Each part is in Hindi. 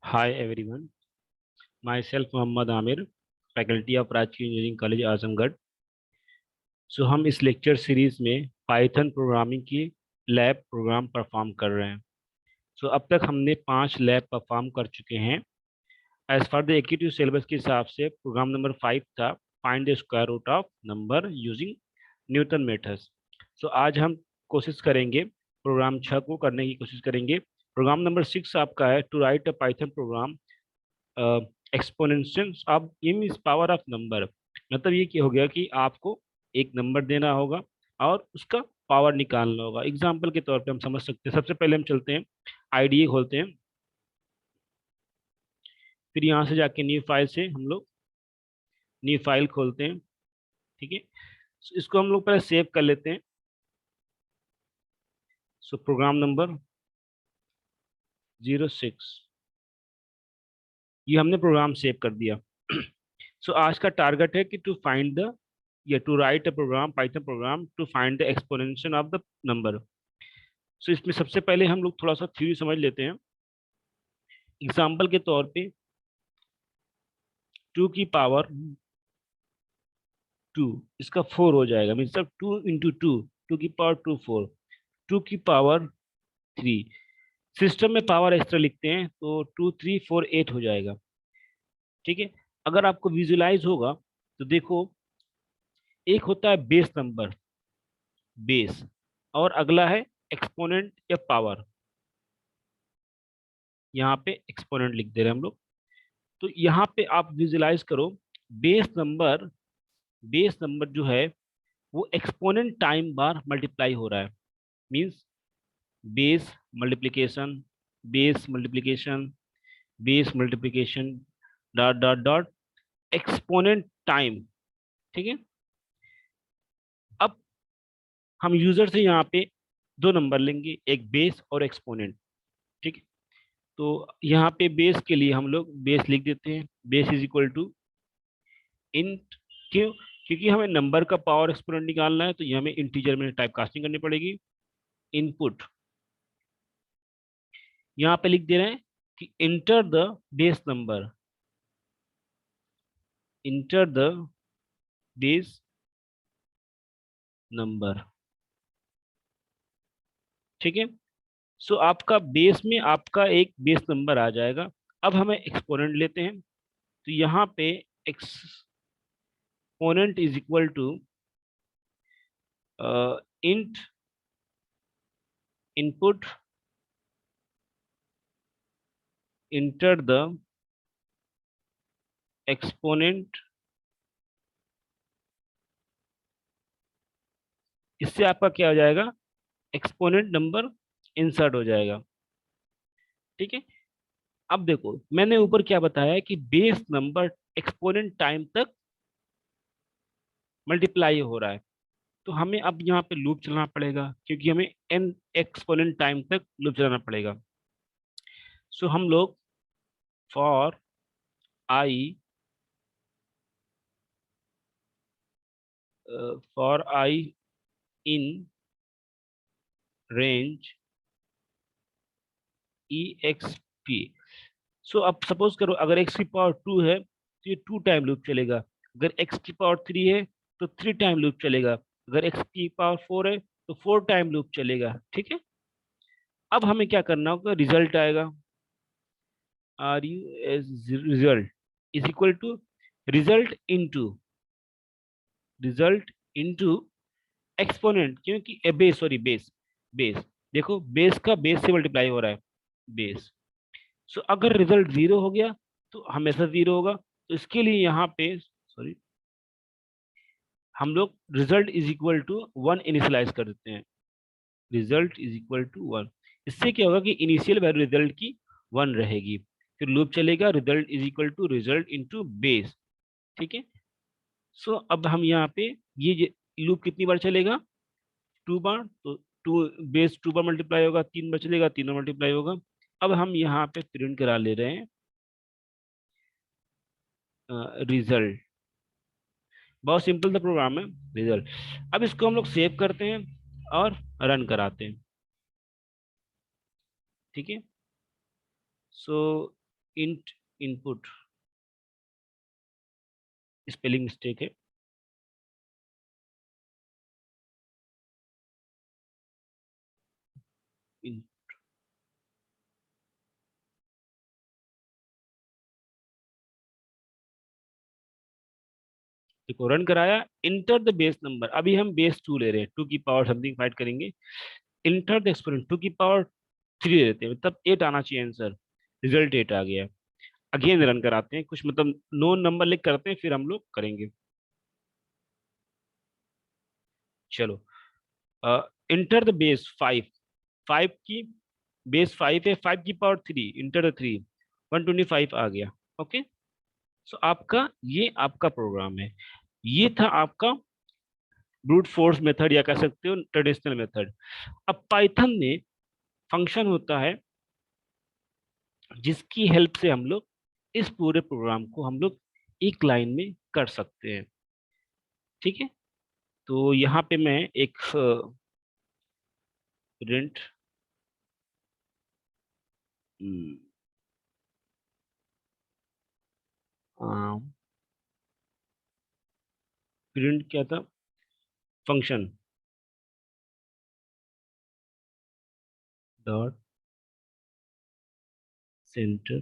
Hi everyone, myself Mohammad Amir, faculty of Rajki Engineering College Azamgarh। हम इस लेक्चर सीरीज में पाइथन प्रोग्रामिंग की लैब प्रोग्राम परफॉर्म कर रहे हैं। अब तक हमने 5 लैब परफॉर्म कर चुके हैं। As far the active syllabus के हिसाब से प्रोग्राम नंबर 5 था find the square root of number using Newton methods. आज हम कोशिश करेंगे प्रोग्राम 6 को करने की कोशिश करेंगे। प्रोग्राम नंबर 6 आपका है to write a Python program exponential of m is power of number. मतलब ये क्या हो गया कि आपको एक नंबर देना होगा और उसका पावर निकालना होगा। एग्जाम्पल के तौर पे हम समझ सकते हैं। सबसे पहले हम चलते हैं, आईडीए खोलते हैं, फिर यहाँ से जाके न्यू फाइल से हम लोग न्यू फाइल खोलते हैं। ठीक है, इसको हम लोग पहले सेव कर लेते हैं। प्रोग्राम नंबर 06 ये हमने प्रोग्राम सेव कर दिया। आज का टारगेट है कि टू फाइंड द या to write a program Python program to find the exponential of the number. इसमें सबसे पहले हम लोग थोड़ा सा थ्योरी समझ लेते हैं। एग्जाम्पल के तौर पे 2 की पावर 2 इसका 4 हो जाएगा, मीन सब 2 × 2, 2 की पावर 2 4, 2 की पावर 3। सिस्टम में पावर एक्स्ट्रा लिखते हैं तो 2 3 4 8 हो जाएगा। ठीक है, अगर आपको विजुलाइज होगा तो देखो, एक होता है बेस नंबर, बेस, और अगला है एक्सपोनेंट या पावर। यहाँ पे एक्सपोनेंट लिख दे रहे हैं हम लोग। तो यहाँ पे आप विजुलाइज करो, बेस नंबर बेस नंबर जो है वो एक्सपोनेंट टाइम बार मल्टीप्लाई हो रहा है। Means base multiplication, base multiplication, base multiplication, dot dot dot, exponent time. ठीक है, अब हम यूजर से यहाँ पे दो नंबर लेंगे, एक बेस और एक्सपोनेंट। ठीक है, तो यहाँ पे बेस के लिए हम लोग बेस लिख देते हैं, base is equal to int. क्यों? क्योंकि हमें नंबर का पावर एक्सपोनेंट निकालना है तो ये हमें इंटीजर में टाइप कास्टिंग करनी पड़ेगी। इनपुट यहाँ पे लिख दे रहे हैं कि enter the base number, enter the base number. ठीक है, आपका बेस में आपका एक बेस नंबर आ जाएगा। अब हमें एक्सपोनेंट लेते हैं, तो यहाँ पे exponent is equal to int input enter the exponent. इससे आपका क्या हो जाएगा, एक्सपोनेंट नंबर इंसर्ट हो जाएगा। ठीक है, अब देखो मैंने ऊपर क्या बताया है कि बेस नंबर एक्सपोनेंट टाइम तक मल्टीप्लाई हो रहा है। तो हमें अब यहाँ पे लूप चलाना पड़ेगा, क्योंकि हमें एन एक्सपोनेंट टाइम तक लूप चलाना पड़ेगा। हम लोग for I for I in range E x P. अब सपोज करो अगर एक्स की पावर 2 है तो ये 2 टाइम लूप चलेगा। अगर एक्स की पावर 3 है तो 3 टाइम लूप चलेगा। अगर एक्स की पावर 4 है तो 4 टाइम लूप चलेगा। ठीक है, अब हमें क्या करना होगा, रिजल्ट आएगा, आर यू एस result is equal to result into result into exponent, क्योंकि बेस, सॉरी बेस, बेस, देखो बेस का बेस से मल्टीप्लाई हो रहा है, बेस। अगर रिजल्ट 0 हो गया तो हमेशा 0 होगा। तो इसके लिए यहाँ पे सॉरी हम लोग result is equal to 1 initialize कर देते हैं, रिजल्ट इज इक्वल टू 1। इससे क्या होगा कि इनिशियल वैल्यू रिजल्ट की 1 रहेगी, फिर लूप चलेगा result is equal to result into base. ठीक है, अब हम यहाँ पे ये लूप कितनी बार चलेगा, 2 बार। तो 2 बेस 2 बार मल्टीप्लाई होगा, 3 बार चलेगा, 3 बार मल्टीप्लाई होगा। अब हम यहाँ पे प्रिंट करा ले रहे हैं रिजल्ट। बहुत सिंपल सा प्रोग्राम है, रिजल्ट। अब इसको हम लोग सेव करते हैं और रन कराते हैं। ठीक है, सो इंट इनपुट, स्पेलिंग मिस्टेक है। देखो रन कराया, इंटर द बेस नंबर, अभी हम बेस 2 ले रहे हैं, 2 की पावर समथिंग फाइंड करेंगे। इंटर द एक्सपोनेंट, 2 की पावर 3 ले लेते हैं, मतलब 8 आना चाहिए आंसर, रिजल्ट 8 आ गया। अगेन रन कराते हैं, कुछ मतलब नोन नंबर लिख करते हैं, फिर हम लोग करेंगे। चलो, इंटर द बेस 5, 5 की बेस 5 है, 5 की पावर 3, इंटर द 3, 125 आ गया। ओके, सो आपका ये आपका प्रोग्राम है। ये था आपका ब्रूट फोर्स मेथड, या कह सकते हो ट्रेडिशनल मेथड। अब पाइथन में फंक्शन होता है जिसकी हेल्प से हम लोग इस पूरे प्रोग्राम को हम लोग एक लाइन में कर सकते हैं। ठीक है, तो यहाँ पे मैं एक प्रिंट, प्रिंट क्या था, फंक्शन डॉट सेंटर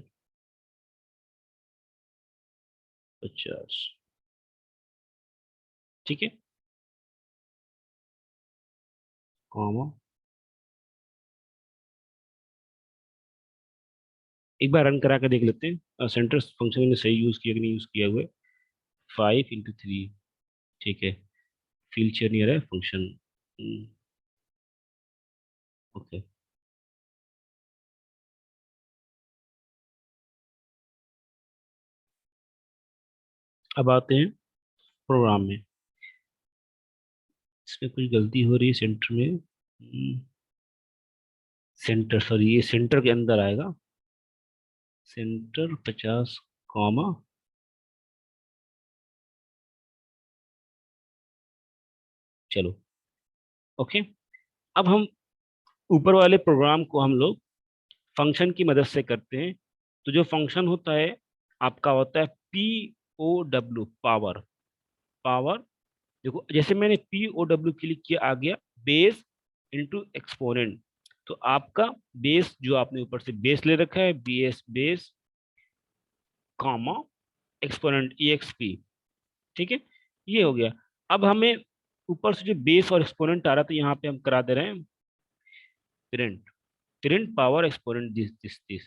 50, ठीक है, कॉमा। एक बार रन करा के देख लेते हैं सेंटर फंक्शन में सही यूज किया कि नहीं यूज किया हुआ है। 5 into 3, ठीक है, फीचर नहीं आ रहा है फंक्शन। ओके, अब आते हैं प्रोग्राम में। इसमें कुछ गलती हो रही है सेंटर में, सेंटर सॉरी, ये सेंटर के अंदर आएगा, सेंटर 50, कॉमा। चलो, ओके, अब हम ऊपर वाले प्रोग्राम को हम लोग फंक्शन की मदद से करते हैं। तो जो फंक्शन होता है आपका होता है POW, पावर। पावर, देखो जैसे मैंने POW क्लिक किया, आ गया बेस इंटू एक्सपोनेंट। तो आपका बेस जो आपने ऊपर से बेस ले रखा है, BS base, comma, exponent EXP, ठीक है, ये हो गया। अब हमें ऊपर से जो बेस और एक्सपोनेंट आ रहा था, यहाँ पे हम करा दे रहे हैं print, print power exponent this this this,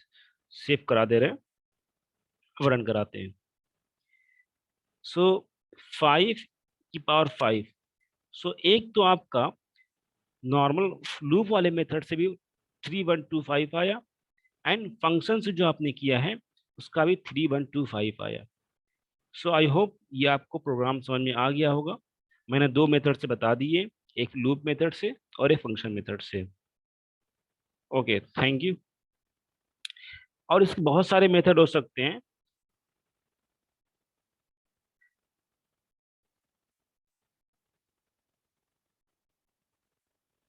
save करा दे रहे हैं। अब रन कराते हैं। सो 5 की पावर 5, सो एक तो आपका नॉर्मल लूप वाले मेथड से भी 3125 आया, एंड फंक्शन से जो आपने किया है उसका भी 3125 आया। सो आई होप ये आपको प्रोग्राम समझ में आ गया होगा। मैंने दो मेथड से बता दिए, एक लूप मेथड से और एक फंक्शन मेथड से। Okay, thank you. और इसके बहुत सारे मेथड हो सकते हैं,